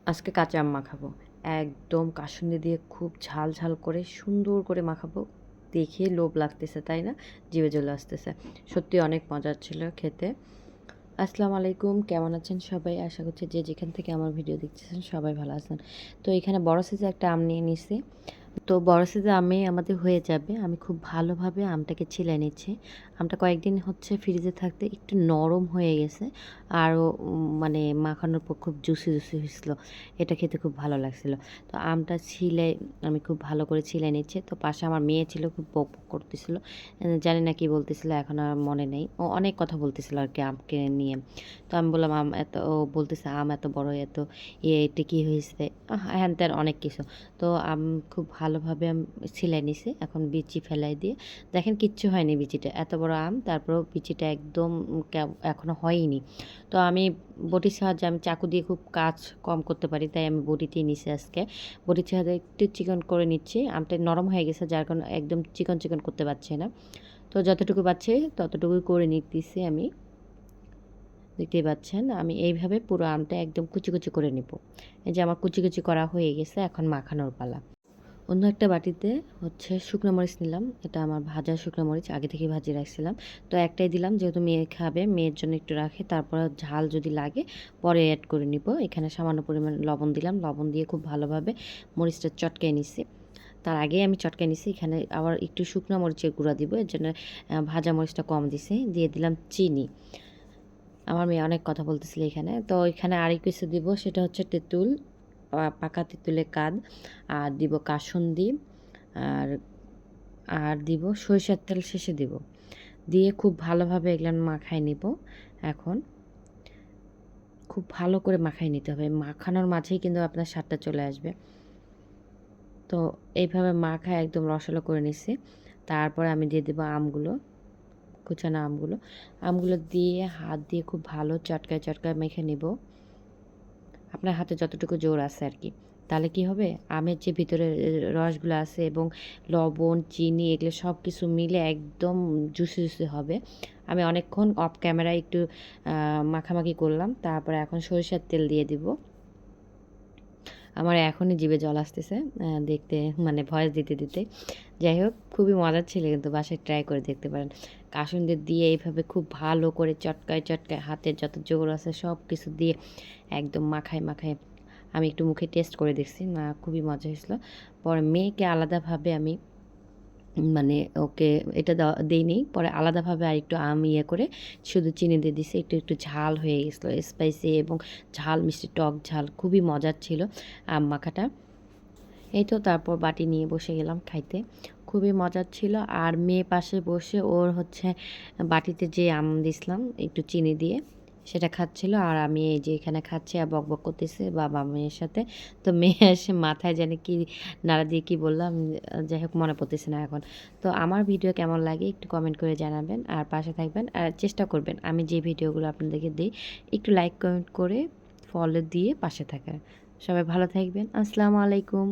আজকে কাঁচা আম মাখাবো। একদম কাসুন্দি দিয়ে খুব ঝাল ঝাল করে সুন্দর করে মাখাবো। দেখে লোভ লাগতেছে, তাই না? জিভে চলে আসতেছে। সত্যি অনেক মজার ছিল খেতে। আসসালামু আলাইকুম, কেমন আছেন সবাই? আশা করছি যে যেখান থেকে আমার ভিডিও দেখতেছেন সবাই ভালো আছেন। তো এখানে বড় সাইজের একটা আম নিয়ে নিছি। তো বড় সাইজের আমে আমাদের হয়ে যাবে। আমি খুব ভালোভাবে আমটাকে ছিলে নিচ্ছি। আমটা কয়েকদিন হচ্ছে ফ্রিজে থাকতে একটু নরম হয়ে গেছে। আরও মানে মাখানোর পর খুব জুসি জুসি হয়েছিল। এটা খেতে খুব ভালো লাগছিল। তো আমটা ছিলে আমি খুব ভালো করে ছিলে নিচ্ছি। তো পাশে আমার মেয়ে ছিল, খুব বক বক করতেছিল। জানি না কি বলতেছিল, এখন আর মনে নেই। ও অনেক কথা বলতেছিল আর কি আমকে নিয়ে। তো আমি বললাম, আম এত, ও বলতেছে আম এত বড়, এত এটা কী হয়েছে, হ্যান ত্যান অনেক কিছু। তো খুব ভালোভাবে ছিলে নিছি। এখন বিচি ফেলাই দিয়ে দেখেন কিচ্ছু হয়নি বিচিটা। এত বড় আম, তারপরেও বিচিটা একদম এখনও হয়নি। তো আমি বটির সাহায্যে, আমি চাকু দিয়ে খুব কাজ কম করতে পারি, তাই আমি বটিতেই নিছি আজকে। বটির সাহায্যে একটু চিকন করে নিচ্ছি। আমটা নরম হয়ে গেছে, যার কারণে একদম চিকন চিকন করতে পারছি না। তো যতটুকু পাচ্ছি ততটুকুই করে নিতেছি আমি। দেখতেই পাচ্ছেন আমি এইভাবে পুরো আমটা একদম কুচি কুচি করে নিব। এই যে আমার কুচি কুচি করা হয়ে গেছে, এখন মাখানোর পালা। অন্য একটা বাটিতে হচ্ছে শুকনো মরিচ নিলাম। এটা আমার ভাজা শুকনো মরিচ, আগে থেকেই ভাজিয়ে রাখছিলাম। তো একটাই দিলাম, যেহেতু মেয়ে খাবে, মেয়ের জন্য একটু রাখে, তারপর ঝাল যদি লাগে পরে অ্যাড করে নিব। এখানে সামান্য পরিমাণ লবণ দিলাম। লবণ দিয়ে খুব ভালোভাবে মরিচটা চটকিয়ে নিচ্ছি। তার আগেই আমি চটকে নিছি। এখানে আবার একটু শুকনো মরিচের গুঁড়া দিব, এর জন্য ভাজা মরিচটা কম দিছি। দিয়ে দিলাম চিনি। আমার মেয়ে অনেক কথা বলতেছিল এখানে। তো এখানে আরেক কিছু দিব, সেটা হচ্ছে তেঁতুল, পাকা তেঁতুলের কাঁদ, আর দিব কাসুন্দি, আর আর দিব সরিষার তেল শেষে দিব। দিয়ে খুব ভালোভাবে এগুলো মাখায় নিব। এখন খুব ভালো করে মাখায় নিতে হবে। মাখানোর মাঝেই কিন্তু আপনার স্বাদটা চলে আসবে। তো এইভাবে মাখায় একদম রসালো করে নিচ্ছি। তারপরে আমি দিয়ে দেবো আমগুলো, কুচানো আমগুলো। আমগুলো দিয়ে হাত দিয়ে খুব ভালো চটকায় চটকায় মেখে নিব। আপনার হাতে যতটুকু জোর আছে আর কি। তাহলে কি হবে, আমের যে ভিতরে রসগুলো আছে এবং লবণ, চিনি এগুলো সব কিছু মিলে একদম জুসি জুসি হবে। আমি অনেকক্ষণ অফ ক্যামেরায় একটু মাখামাখি করলাম। তারপরে এখন সরিষার তেল দিয়ে দিব। আমার এখনই জিভে জল আসতেছে দেখতে, মানে ভয়েস দিতে দিতে। যাই হোক, খুবই মজার ছিল, কিন্তু বাসায় ট্রাই করে দেখতে পারেন। কাসুন্দি দিয়ে এইভাবে খুব ভালো করে চটকায় চটকায় হাতের যত জোর আছে সব কিছু দিয়ে একদম মাখায় মাখায় আমি একটু মুখে টেস্ট করে দেখছি, না খুবই মজা হয়েছিল। পরে মেয়েকে আলাদাভাবে আমি মানে ওকে এটা দেইনি, পরে আলাদাভাবে আরেকটু আম ইয়ে করে শুধু চিনি দিয়ে দিছি। একটু একটু ঝাল হয়ে গেছিলো, স্পাইসি এবং ঝাল মিষ্টি টক ঝাল, খুবই মজার ছিল আম মাখাটা। এই তো তারপর বাটি নিয়ে বসে গেলাম খাইতে। খুবই মজার ছিল। আর মেয়ে পাশে বসে ওর হচ্ছে বাটিতে যে আম দিছিলাম একটু চিনি দিয়ে, সেটা খাচ্ছিল। আর আমি এই যে এখানে খাচ্ছি আর বকবক করতেছি বাবা মেয়ের সাথে। তো মেয়ে এসে মাথায় জানি কি নাড়া দিয়ে কি বললাম, যাই হোক মনে পড়তেছে না এখন। তো আমার ভিডিও কেমন লাগে একটু কমেন্ট করে জানাবেন, আর পাশে থাকবেন, আর চেষ্টা করবেন আমি যে ভিডিওগুলো আপনাদেরকে দিই একটু লাইক কমেন্ট করে ফলো দিয়ে পাশে থাকার। সবাই ভালো থাকবেন। আসসালামু আলাইকুম।